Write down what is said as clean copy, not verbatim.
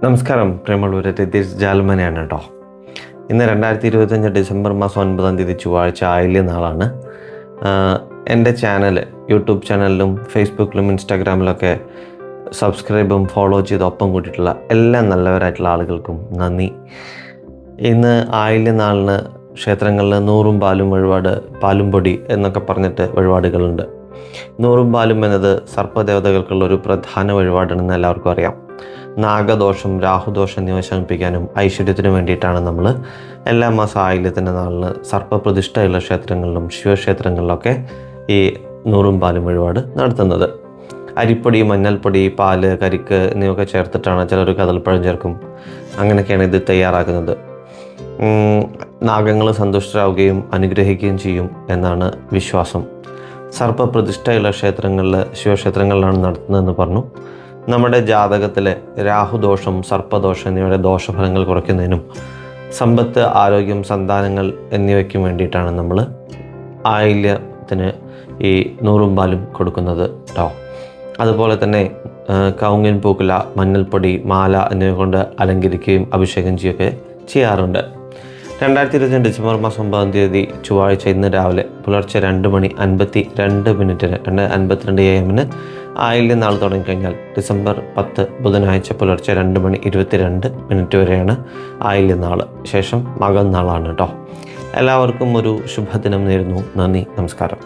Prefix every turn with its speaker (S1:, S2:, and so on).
S1: നമസ്കാരം പ്രിയമുള്ളവരെ, രതീഷ് ജാൽമനെയാണ് കേട്ടോ. ഇന്ന് 2025 ഡിസംബർ മാസം 9-ാം തീയതി ചൊവ്വാഴ്ച ആയില്യ നാളാണ്. എൻ്റെ ചാനൽ യൂട്യൂബ് ചാനലിലും ഫേസ്ബുക്കിലും ഇൻസ്റ്റാഗ്രാമിലൊക്കെ സബ്സ്ക്രൈബും ഫോളോ ചെയ്ത് ഒപ്പം കൂട്ടിയിട്ടുള്ള എല്ലാ നല്ലവരായിട്ടുള്ള ആളുകൾക്കും നന്ദി. ഇന്ന് ആയില്യ നാളിന് ക്ഷേത്രങ്ങളിൽ നൂറും പാലും വഴിപാട്, പാലും പൊടി എന്നൊക്കെ പറഞ്ഞിട്ട് വഴിപാടുകളുണ്ട്. നൂറും പാലും എന്നത് സർപ്പദേവതകൾക്കുള്ള ഒരു പ്രധാന വഴിപാടാണെന്ന് എല്ലാവർക്കും അറിയാം. നാഗദോഷം, രാഹുദോഷം എന്നിവ ശമിപ്പിക്കാനും ഐശ്വര്യത്തിനു വേണ്ടിയിട്ടാണ് നമ്മൾ എല്ലാ മാസം ആയില്യത്തിൻ്റെ നാളിന് സർപ്പപ്രതിഷ്ഠയുള്ള ക്ഷേത്രങ്ങളിലും ശിവക്ഷേത്രങ്ങളിലൊക്കെ ഈ നൂറും പാലും വഴിപാട് നടത്തുന്നത്. അരിപ്പൊടി, മഞ്ഞൾപ്പൊടി, പാല്, കരിക്ക് എന്നിവയൊക്കെ ചേർത്തിട്ടാണ്. ചിലർ കദളിപ്പഴം ചേർക്കും. അങ്ങനെയൊക്കെയാണ് ഇത് തയ്യാറാക്കുന്നത്. നാഗങ്ങൾ സന്തുഷ്ടരാകുകയും അനുഗ്രഹിക്കുകയും ചെയ്യും എന്നാണ് വിശ്വാസം. സർപ്പപ്രതിഷ്ഠയുള്ള ക്ഷേത്രങ്ങളിൽ, ശിവക്ഷേത്രങ്ങളിലാണ് നടത്തുന്നതെന്ന് പറഞ്ഞു. നമ്മുടെ ജാതകത്തിലെ രാഹുദോഷം, സർപ്പദോഷം എന്നിവയുടെ ദോഷഫലങ്ങൾ കുറയ്ക്കുന്നതിനും സമ്പത്ത്, ആരോഗ്യം, സന്താനങ്ങൾ എന്നിവയ്ക്കും വേണ്ടിയിട്ടാണ് നമ്മൾ ആയില്യത്തിന് ഈ നൂറും പാലും കൊടുക്കുന്നത് കേട്ടോ. അതുപോലെ തന്നെ കൗങ്ങിൻ പൂക്കുല, മഞ്ഞൾപ്പൊടി, മാല എന്നിവ കൊണ്ട് അലങ്കരിക്കുകയും അഭിഷേകം ചെയ്യുകയൊക്കെ ചെയ്യാറുണ്ട്. 2022 ഡിസംബർ മാസം 9-ാം തീയതി ചൊവ്വാഴ്ച ഇന്ന് രാവിലെ പുലർച്ചെ 2:52 2:52 AM ആയില്യം നാൾ തുടങ്ങിക്കഴിഞ്ഞാൽ ഡിസംബർ 10 ബുധനാഴ്ച പുലർച്ചെ 2:22 വരെയാണ് ആയില്യ നാൾ. ശേഷം മകം നാളാണ് കേട്ടോ. എല്ലാവർക്കും ഒരു ശുഭദിനം നേരുന്നു. നന്ദി, നമസ്കാരം.